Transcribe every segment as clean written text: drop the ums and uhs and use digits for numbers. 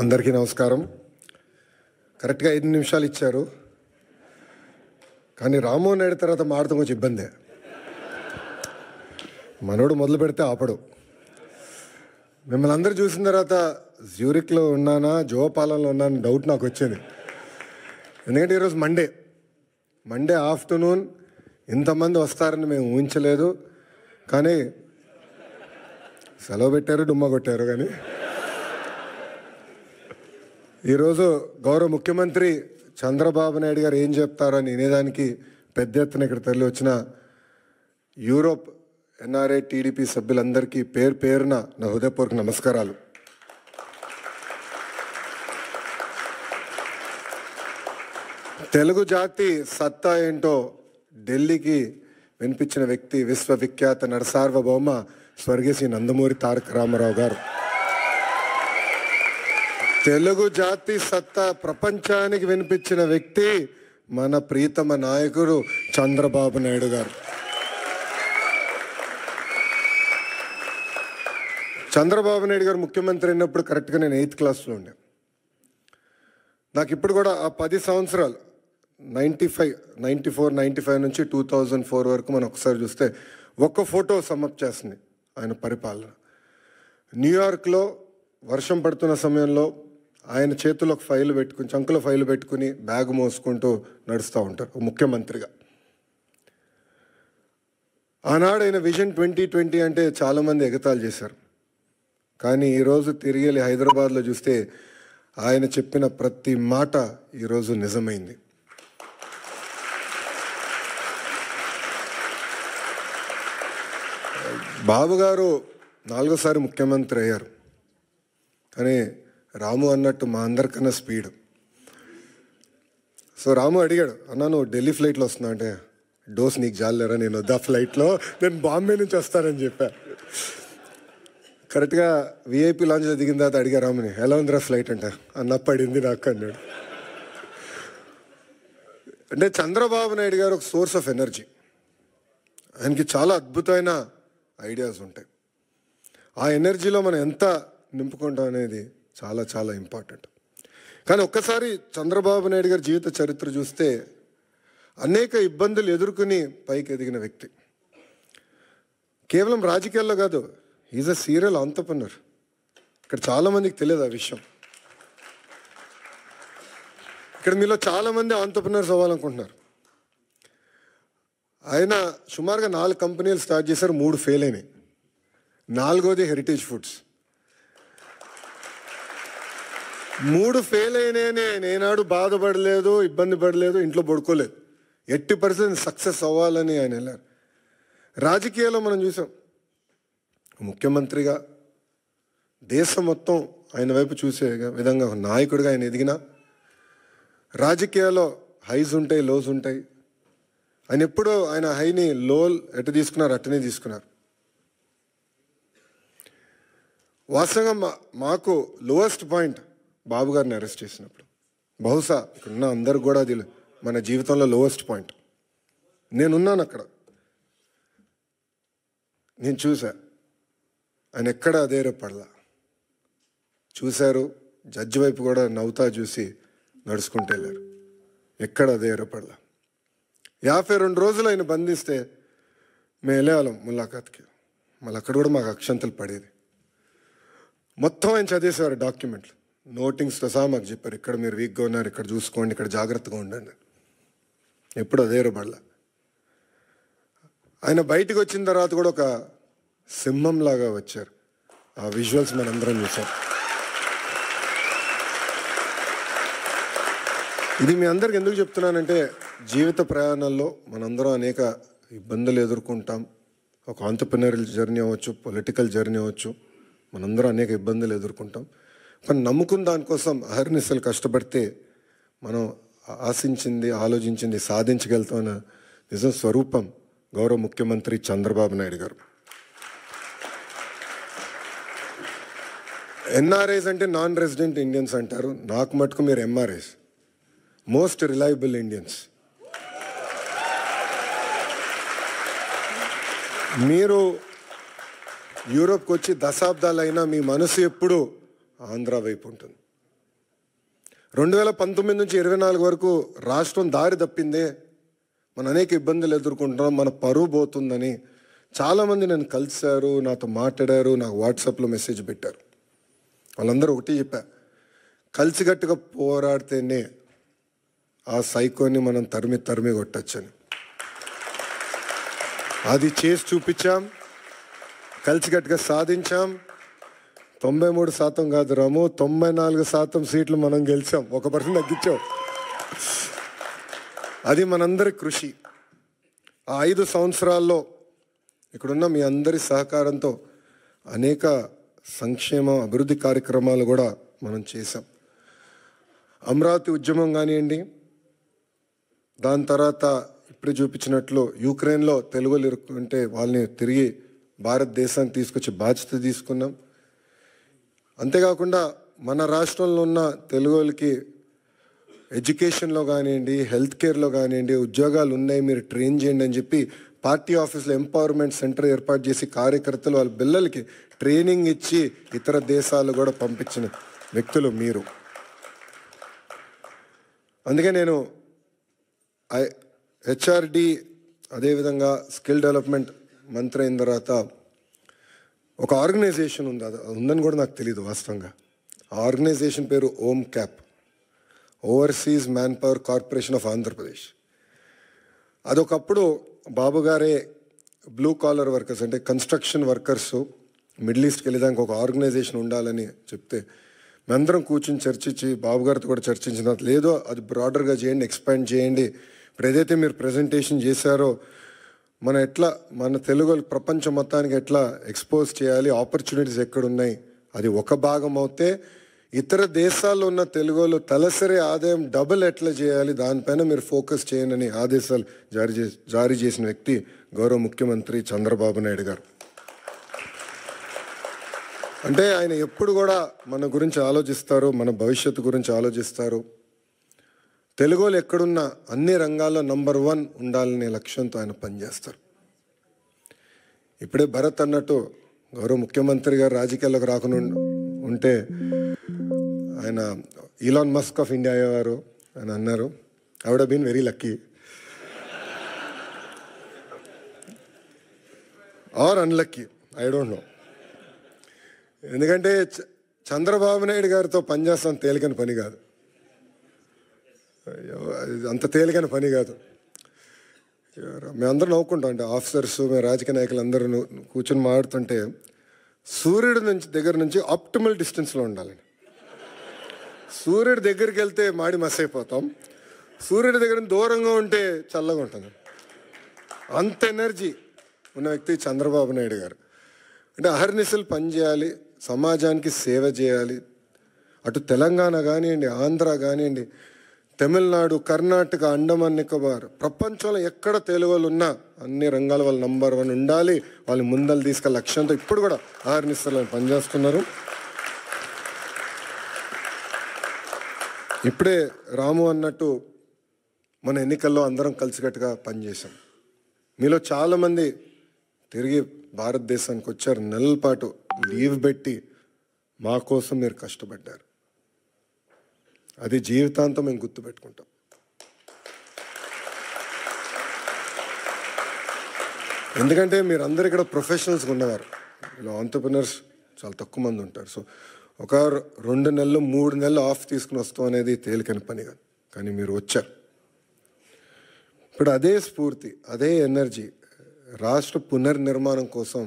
అందరికీ నమస్కారం. కరెక్ట్గా 5 నిమిషాలు ఇచ్చారు, కానీ రామ్మోహన్ నాయుడు తర్వాత మాడతాం కొంచెం ఇబ్బందే. మనోడు మొదలు పెడితే ఆపడు. మిమ్మల్ని అందరూ చూసిన తర్వాత జ్యూరిక్లో ఉన్నానా జోపాలంలో ఉన్నానా డౌట్ నాకు వచ్చింది. ఎందుకంటే ఈరోజు మండే ఆఫ్టర్నూన్ ఇంతమంది వస్తారని మేము ఊహించలేదు. కానీ సెలవు పెట్టారు, డుమ్మా కొట్టారు. కానీ ఈరోజు గౌరవ ముఖ్యమంత్రి చంద్రబాబు నాయుడు గారు ఏం చెప్తారని వినేదానికి పెద్ద ఎత్తున ఇక్కడ తరలి వచ్చిన యూరోప్ ఎన్ఆర్ఐ టీడీపీ సభ్యులందరికీ పేరున నా హృదయపూర్వక నమస్కారాలు. తెలుగు జాతి సత్తా ఏంటో ఢిల్లీకి వినిపించిన వ్యక్తి విశ్వవిఖ్యాత నరసార్వభౌమ స్వర్గీయ శ్రీ నందమూరి తారక రామారావు గారు. తెలుగు జాతి సత్తా ప్రపంచానికి వినిపించిన వ్యక్తి మన ప్రీతమ నాయకుడు చంద్రబాబు నాయుడు గారు. చంద్రబాబు నాయుడు గారు ముఖ్యమంత్రి అయినప్పుడు కరెక్ట్గా నేను 8th క్లాస్లో ఉండే. నాకు ఇప్పుడు కూడా ఆ 10 సంవత్సరాలు 94, 95 నుంచి 2004 వరకు మనం ఒకసారి చూస్తే ఒక్క ఫోటో సమ్మప్ చేస్తుంది ఆయన పరిపాలన. న్యూయార్క్లో వర్షం పడుతున్న సమయంలో ఆయన చేతిలో ఒక ఫైల్ పెట్టుకుని, చంకులో ఫైల్ పెట్టుకుని బ్యాగ్ మోసుకుంటూ నడుస్తూ ఉంటారు ముఖ్యమంత్రిగా. ఆనాడు ఆయన విజన్ 2020 అంటే చాలామంది ఎగతాళి చేశారు. కానీ ఈరోజు తిరిగి వెళ్ళి హైదరాబాద్లో చూస్తే ఆయన చెప్పిన ప్రతి మాట ఈరోజు నిజమైంది. బాబు గారు 4వ సారి ముఖ్యమంత్రి అయ్యారు. కానీ రాము అన్నట్టు మా అందరికన్నా స్పీడ్. సో రాము అడిగాడు, అన్నా నువ్వు ఢిల్లీ ఫ్లైట్లో వస్తున్నా అంటే, డోస్ నీకు జాలేరా, నేను వద్దా ఫ్లైట్లో, నేను బాంబే నుంచి వస్తానని చెప్పా. కరెక్ట్గా విఐపి లాంచ్లో దిగిన తర్వాత అడిగా రాముని, ఎలా ఉందిరా ఫ్లైట్ అంటే, అన్న పడింది నాకు అన్నాడు. అంటే చంద్రబాబు నాయుడు గారు ఒక సోర్స్ ఆఫ్ ఎనర్జీ. ఆయనకి చాలా అద్భుతమైన ఐడియాస్ ఉంటాయి. ఆ ఎనర్జీలో మనం ఎంత నింపుకుంటాం అనేది చాలా చాలా ఇంపార్టెంట్. కానీ ఒక్కసారి చంద్రబాబు నాయుడు గారి జీవిత చరిత్ర చూస్తే అనేక ఇబ్బందులు ఎదుర్కొని పైకి ఎదిగిన వ్యక్తి. కేవలం రాజకీయాల్లో కాదు, ఈజ్ అ సీరియల్ ఆంటర్‌ప్రెన్యూర్. ఇక్కడ చాలామందికి తెలియదు ఆ విషయం. ఇక్కడ మీలో చాలామంది ఆంటర్‌ప్రెన్యూర్స్ అవ్వాలనుకుంటున్నారు. ఆయన సుమారుగా 4 కంపెనీలు స్టార్ట్ చేశారు, 3 ఫెయిల్ అయినాయి. 4వది హెరిటేజ్ ఫుడ్స్. 3 ఫెయిల్ అయినాయని ఆయన ఏనాడు బాధపడలేదు, ఇబ్బంది పడలేదు, ఇంట్లో పడుకోలేదు. 80% సక్సెస్ అవ్వాలని ఆయన వెళ్ళారు. రాజకీయాల్లో మనం చూసాం, ముఖ్యమంత్రిగా దేశం మొత్తం ఆయన వైపు చూసే విధంగా నాయకుడిగా ఆయన ఎదిగిన. రాజకీయాల్లో హైస్ ఉంటాయి, లోస్ ఉంటాయి. ఆయన ఎప్పుడూ ఆయన హైని లో ఎటు తీసుకున్నారు అట్టనే తీసుకున్నారు. వాస్తవంగా మాకు లోయెస్ట్ పాయింట్ బాబు గారిని అరెస్ట్ చేసినప్పుడు, బహుశా ఇక్కడున్న అందరు కూడా అది మన జీవితంలో లోయెస్ట్ పాయింట్. నేనున్నాను అక్కడ, నేను చూసా. ఆయన ఎక్కడ అధైర్యపడలా. చూశారు, జడ్జి వైపు కూడా నవ్వుతా చూసి నడుచుకుంటూ వెళ్ళారు. ఎక్కడ అధైర్యపడలా. 52 రోజులు ఆయన బంధిస్తే మేము వెళ్ళేవాళ్ళం ములాఖాత్కి. మళ్ళీ అక్కడ కూడా మాకు అక్షంతలు పడేది. మొత్తం ఆయన చదివేసేవారు డాక్యుమెంట్లు, నోటింగ్స్తో సహా మాకు చెప్పారు, ఇక్కడ మీరు వీక్గా ఉన్నారు, ఇక్కడ చూసుకోండి, ఇక్కడ జాగ్రత్తగా ఉండండి. ఎప్పుడు అధైర్యపడలా. ఆయన బయటకు వచ్చిన తర్వాత కూడా ఒక సింహంలాగా వచ్చారు. ఆ విజువల్స్ మనందరం చూసాం. ఇది మీ అందరికి ఎందుకు చెప్తున్నానంటే, జీవిత ప్రయాణాల్లో మనందరం అనేక ఇబ్బందులు ఎదుర్కొంటాం. ఒక ఆంటర్‌ప్రెన్యూరల్ జర్నీ అవ్వచ్చు, పొలిటికల్ జర్నీ అవ్వచ్చు, మనందరం అనేక ఇబ్బందులు ఎదుర్కొంటాం. కానీ నమ్ముకున్న దానికోసం అహర్నిశలు కష్టపడితే మనం ఆశించింది, ఆలోచించింది సాధించగలుగుతామన్న నిజం స్వరూపం గౌరవ ముఖ్యమంత్రి చంద్రబాబు నాయుడు గారు. ఎన్ఆర్ఐస్ అంటే నాన్ రెసిడెంట్ ఇండియన్స్ అంటారు. నాకు మటుకు మీరు ఎంఆర్ఐస్, మోస్ట్ రిలయబుల్ ఇండియన్స్. మీరు యూరోప్కి వచ్చి దశాబ్దాలైనా మీ మనసు ఎప్పుడు ఆంధ్ర వైపు ఉంటుంది. 2019 నుంచి 24 వరకు రాష్ట్రం దారి తప్పిందే, మనం అనేక ఇబ్బందులు ఎదుర్కొంటున్నాం, మన పరువు పోతుందని చాలామంది నన్ను కలిశారు, నాతో మాట్లాడారు, నాకు వాట్సాప్లో మెసేజ్ పెట్టారు. వాళ్ళందరూ ఒకటి చెప్పా, కలిసికట్టుగా పోరాడితేనే ఆ సైకోని మనం తరిమి కొట్టచ్చని. అది చేసి చూపించాం, కలిసికట్టుగా సాధించాం. 93% కాదు రాము, 94% సీట్లు మనం గెలిచాం, 1% తగ్గించాం. అది మనందరి కృషి. ఆ 5 సంవత్సరాల్లో ఇక్కడున్న మీ అందరి సహకారంతో అనేక సంక్షేమ అభివృద్ధి కార్యక్రమాలు కూడా మనం చేశాం. అమరావతి ఉద్యమం కానివ్వండి, దాని తర్వాత ఇప్పుడు చూపించినట్లు యుక్రెయిన్లో తెలుగులు ఇరుక్కుంటే వాళ్ళని తిరిగి భారతదేశానికి తీసుకొచ్చి బాధ్యత తీసుకున్నాం. అంతేకాకుండా మన రాష్ట్రంలో ఉన్న తెలుగులకి ఎడ్యుకేషన్లో కానివ్వండి, హెల్త్ కేర్లో కానివ్వండి ఉద్యోగాలు ఉన్నాయి, మీరు ట్రైన్ చేయండి అని చెప్పి పార్టీ ఆఫీస్లో ఎంపవర్మెంట్ సెంటర్ ఏర్పాటు చేసి కార్యకర్తలు వాళ్ళ పిల్లలకి ట్రైనింగ్ ఇచ్చి ఇతర దేశాలు కూడా పంపించిన వ్యక్తులు మీరు. అందుకే నేను హెచ్ఆర్డి అదేవిధంగా స్కిల్ డెవలప్మెంట్ మంత్రి అయిన తర్వాత ఒక ఆర్గనైజేషన్ ఉంది, అది ఉందని కూడా నాకు తెలియదు వాస్తవంగా. ఆ ఆర్గనైజేషన్ పేరు OMCAP, overseas man power corporation of Andhra Pradesh. అదొకప్పుడు బాబు గారే బ్లూ కాలర్ వర్కర్స్ అంటే కన్స్ట్రక్షన్ వర్కర్స్ మిడిల్ ఈస్ట్కి వెళ్ళేదానికి ఒక ఆర్గనైజేషన్ ఉండాలని చెప్తే మేమందరం కూర్చొని చర్చించి బాబు గారితో కూడా చర్చించిన, లేదో అది బ్రాడర్గా చేయండి, ఎక్స్పాండ్ చేయండి. ఇప్పుడు ఏదైతే మీరు ప్రజెంటేషన్ చేశారో మన తెలుగు ప్రపంచం మొత్తానికి ఎట్లా ఎక్స్పోజ్ చేయాలి, ఆపర్చునిటీస్ ఎక్కడున్నాయి, అది ఒక భాగం అవుతే ఇతర దేశాల్లో ఉన్న తెలుగులో తలసరి ఆదాయం డబుల్ ఎట్లా చేయాలి, దానిపైన మీరు ఫోకస్ చేయండి ఆదేశాలు జారీ చేసిన వ్యక్తి గౌరవ ముఖ్యమంత్రి చంద్రబాబు నాయుడు గారు. అంటే ఆయన ఎప్పుడు కూడా మన గురించి ఆలోచిస్తారు, మన భవిష్యత్తు గురించి ఆలోచిస్తారు. తెలుగులో ఎక్కడున్నా అన్ని రంగాల్లో నంబర్ 1 ఉండాలనే లక్ష్యంతో ఆయన పనిచేస్తారు. ఇప్పుడే భరత్ అన్నట్టు గౌరవ ముఖ్యమంత్రి గారు రాజకీయాల్లోకి రాకుండా ఉంటే ఆయన ఈలాన్ మస్క్ ఆఫ్ ఇండియా అయ్యేవారు అని అన్నారు. I would have been very lucky or unlucky, I don't know. ఎందుకంటే చంద్రబాబు నాయుడు గారితో పనిచేస్తాం తేలికని పని కాదు, అంత తేలికైన పని కాదు. మేమందరం నవ్వుకుంటాం, అంటే ఆఫీసర్స్ మేము రాజకీయ నాయకులు అందరూ కూర్చొని మాట్లాడుతుంటే సూర్యుడి దగ్గర నుంచి ఆప్టిమల్ డిస్టెన్స్లో ఉండాలి. సూర్యుడి దగ్గరికి వెళ్తే మాడి మస్ అయిపోతాం, సూర్యుడి దగ్గర దూరంగా ఉంటే చల్లగా ఉంటుంది. అంత ఎనర్జీ ఉన్న వ్యక్తి చంద్రబాబు నాయుడు గారు. అంటే అహర్నిశలు పనిచేయాలి, సమాజానికి సేవ చేయాలి. అటు తెలంగాణ కానివ్వండి, ఆంధ్ర కానివ్వండి, తమిళనాడు, కర్ణాటక, అండమాన్ నికోబార్, ప్రపంచంలో ఎక్కడ తెలుగు వాళ్ళు ఉన్నా అన్ని రంగాలు వాళ్ళు నంబర్ 1 ఉండాలి, వాళ్ళు ముందలు తీసుకెళ్ళే లక్ష్యంతో ఇప్పుడు కూడా అహర్నిశలు పనిచేస్తున్నారు. ఇప్పుడే రాము అన్నట్టు మన ఎన్నికల్లో అందరం కలిసికట్టుగా పనిచేశాం. మీలో చాలామంది తిరిగి భారతదేశానికి వచ్చారు, నెలల పాటు లీవ్ పెట్టి మా కోసం మీరు కష్టపడ్డారు. అది జీవితాంతం మేము గుర్తుపెట్టుకుంటాం. ఎందుకంటే మీరందరూ ఇక్కడ ప్రొఫెషనల్స్గా ఉన్నవారు, ఇలా ఆంటర్ప్రినర్స్ చాలా తక్కువ మంది ఉంటారు. సో ఒక 2 నెలలు 3 నెలలు ఆఫ్ తీసుకుని వస్తాం అనేది తేలికని పని కాదు, కానీ మీరు వచ్చారు. ఇప్పుడు అదే స్ఫూర్తి, అదే ఎనర్జీ రాష్ట్ర పునర్నిర్మాణం కోసం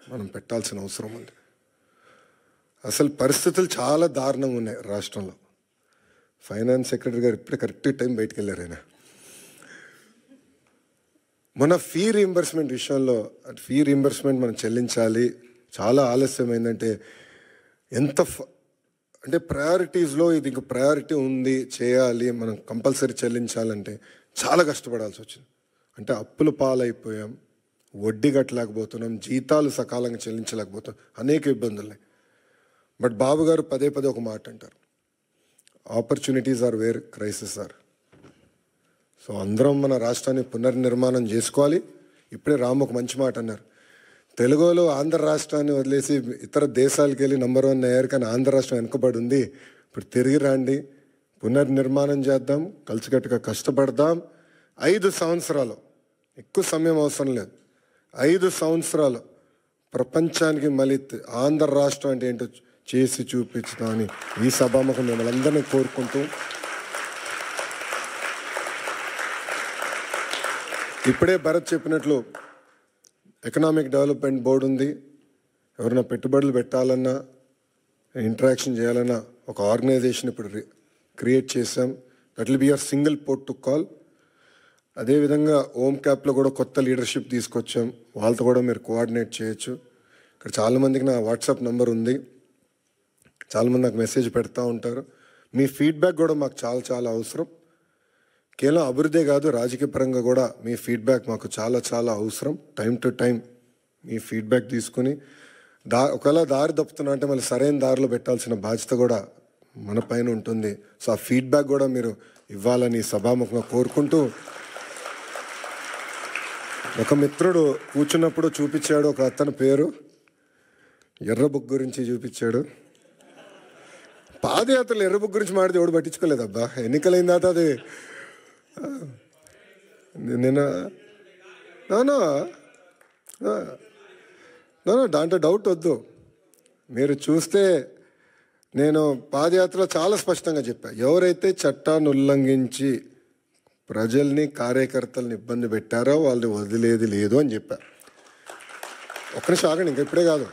మనం పెట్టాల్సిన అవసరం ఉంది. అసలు పరిస్థితులు చాలా దారుణంగా ఉన్నాయి రాష్ట్రంలో. ఫైనాన్స్ సెక్రటరీ గారు ఇప్పుడే కరెక్ట్ టైం బయటకు వెళ్ళారు. ఆయన మన ఫీ రీయింబర్స్మెంట్ విషయంలో, ఫీ రీయింబర్స్మెంట్ మనం చెల్లించాలి, చాలా ఆలస్యమైందంటే అంటే ప్రయారిటీస్లో ఇది ఇంక ప్రయారిటీ ఉంది, చేయాలి, మనం కంపల్సరీ చెల్లించాలంటే చాలా కష్టపడాల్సి వచ్చింది. అంటే అప్పుల పాలైపోయాం, వడ్డీ కట్టలేకపోతున్నాం, జీతాలు సకాలంగా చెల్లించలేకపోతున్నాం, అనేక ఇబ్బందులు. బట్ బాబు గారు పదే ఒక మాట అంటారు, opportunities are where crisis are. So అందరం మన రాష్ట్రాన్ని పునర్నిర్మాణం చేసుకోవాలి. ఇప్పుడే రాము ఒక మంచి మాట అన్నారు, తెలుగులో ఆంధ్ర రాష్ట్రాన్ని వదిలేసి ఇతర దేశాలకు వెళ్ళి నంబర్ 1 అయ్యారు, కానీ ఆంధ్ర రాష్ట్రం వెనుకబడి ఉంది. ఇప్పుడు తిరిగి రండి, పునర్నిర్మాణం చేద్దాం, కలిసికట్టుగా కష్టపడదాం. 5 సంవత్సరాలు, ఎక్కువ సమయం అవసరం లేదు, 5 సంవత్సరాలు ప్రపంచానికి మళ్ళీ ఆంధ్ర రాష్ట్రం అంటే ఏంటో చేసి చూపించుదామని ఈ సభాముఖం మిమ్మల్ని అందరినీ కోరుకుంటూ, ఇప్పుడే భరత్ చెప్పినట్లు ఎకనామిక్ డెవలప్మెంట్ బోర్డు ఉంది. ఎవరైనా పెట్టుబడులు పెట్టాలన్నా, ఇంటరాక్షన్ చేయాలన్నా ఒక ఆర్గనైజేషన్ ఇప్పుడు క్రియేట్ చేసాం. That will be your single port to call. అదేవిధంగా ఓమ్ క్యాప్లో కూడా కొత్త లీడర్షిప్ తీసుకొచ్చాం, వాళ్ళతో కూడా మీరు కోఆర్డినేట్ చేయొచ్చు. ఇక్కడ చాలామందికి నా వాట్సాప్ నెంబర్ ఉంది, చాలామంది నాకు మెసేజ్ పెడతా ఉంటారు. మీ ఫీడ్బ్యాక్ కూడా మాకు చాలా చాలా అవసరం. కేవలం అభివృద్ధే కాదు, రాజకీయ పరంగా కూడా మీ ఫీడ్బ్యాక్ మాకు చాలా చాలా అవసరం. Time to time me feedback తీసుకుని ఒకవేళ దారి తప్పుతున్నా అంటే మళ్ళీ సరైన దారిలో పెట్టాల్సిన బాధ్యత కూడా మన పైన ఉంటుంది. సో ఆ ఫీడ్బ్యాక్ కూడా మీరు ఇవ్వాలని సభాముఖంగా కోరుకుంటూ, ఒక మిత్రుడు కూర్చున్నప్పుడు చూపించాడు, ఒక అతని పేరు ఎర్ర బుక్ గురించి చూపించాడు. పాదయాత్రలు ఎర్ర బుక్ గురించి మాడితే ఎవడు పట్టించుకోలేదబ్బా. ఎన్నికలైన తర్వాత అది నేను దాంట్లో డౌట్ వద్దు. మీరు చూస్తే నేను పాదయాత్రలో చాలా స్పష్టంగా చెప్పాను, ఎవరైతే చట్టాన్ని ఉల్లంఘించి ప్రజల్ని కార్యకర్తల్ని ఇబ్బంది పెట్టారో వాళ్ళని వదిలేది లేదు అని చెప్పారు. ఒక్క నిమిషం ఆగండి, ఇంకా ఇప్పుడే కాదు.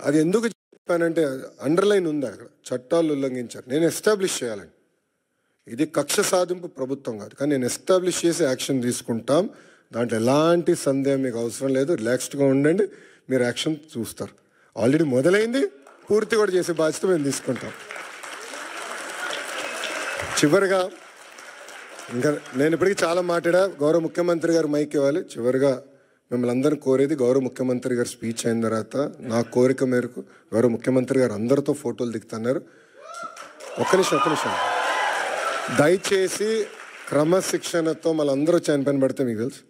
అది ఎందుకు చెప్పానంటే అండర్లైన్ ఉంది అక్కడ, చట్టాలు ఉల్లంఘించారు. నేను ఎస్టాబ్లిష్ చేయాలని, ఇది కక్ష సాధింపు ప్రభుత్వం కాదు, కానీ నేను ఎస్టాబ్లిష్ చేసి యాక్షన్ తీసుకుంటాం. దాంట్లో ఎలాంటి సందేహం మీకు అవసరం లేదు. రిలాక్స్డ్గా ఉండండి, మీరు యాక్షన్ చూస్తారు. ఆల్రెడీ మొదలైంది, పూర్తి కూడా చేసే బాధ్యత మేము తీసుకుంటాం. చివరిగా ఇంకా నేను ఇప్పటికీ చాలా మాట్లాడా, గౌరవ ముఖ్యమంత్రి గారు మైక్ ఇవ్వాలి. చివరిగా మిమ్మల్ని అందరినీ కోరేది, గౌరవ ముఖ్యమంత్రి గారు స్పీచ్ అయిన తర్వాత నా కోరిక మేరకు గౌరవ ముఖ్యమంత్రి గారు అందరితో ఫోటోలు దిగుతున్నారు. ఒక్క నిమిషం దయచేసి క్రమశిక్షణతో మళ్ళీ అందరూ చనిపోయిన పడితే మీకు తెలుసు,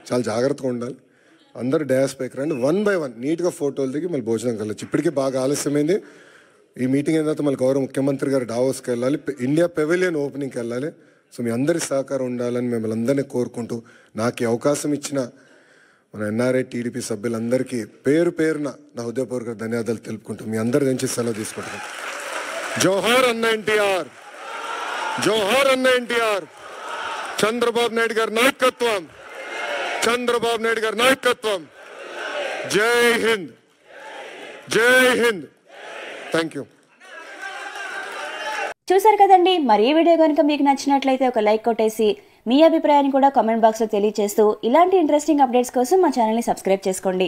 చాలా జాగ్రత్తగా ఉండాలి. అందరూ డ్యాస్ పైకి రండి, 1 by 1 నీట్గా ఫోటోలు దిగి మళ్ళీ భోజనం కలవచ్చు. ఇప్పటికీ బాగా ఆలస్యమైంది. ఈ మీటింగ్ అయిన తర్వాత మళ్ళీ గౌరవ ముఖ్యమంత్రి గారు డావోస్కి వెళ్ళాలి, ఇండియా పెవిలియన్ ఓపెనింగ్కి వెళ్ళాలి. సో మీ అందరి సహకారం ఉండాలని మిమ్మల్ని అందరినీ కోరుకుంటూ, నాకు ఈ అవకాశం ఇచ్చిన మన ఎన్ఆర్ఐ టీడీపీ సభ్యులందరికీ పేరు పేరున నా హృదయపూర్వక ధన్యవాదాలు తెలుపుకుంటూ మీ అందరి నుంచి సెలవు తీసుకుంటాను. జోహార్ అన్న ఎన్టీఆర్, జోహార్ అన్న ఎన్టీఆర్. చంద్రబాబు నాయుడు గారి నాయకత్వం, చంద్రబాబు నాయుడు గారి నాయకత్వం. జై హింద్, జై హింద్. Thank you. చూసారు కదండి, మరి ఈ వీడియో కనుక మీకు నచ్చినట్లయితే ఒక లైక్ కొట్టేసి మీ అభిప్రాయాన్ని కూడా కామెంట్ బాక్స్లో తెలియజేస్తూ ఇలాంటి ఇంట్రెస్టింగ్ అప్డేట్స్ కోసం మా ఛానల్ని సబ్స్క్రైబ్ చేసుకోండి.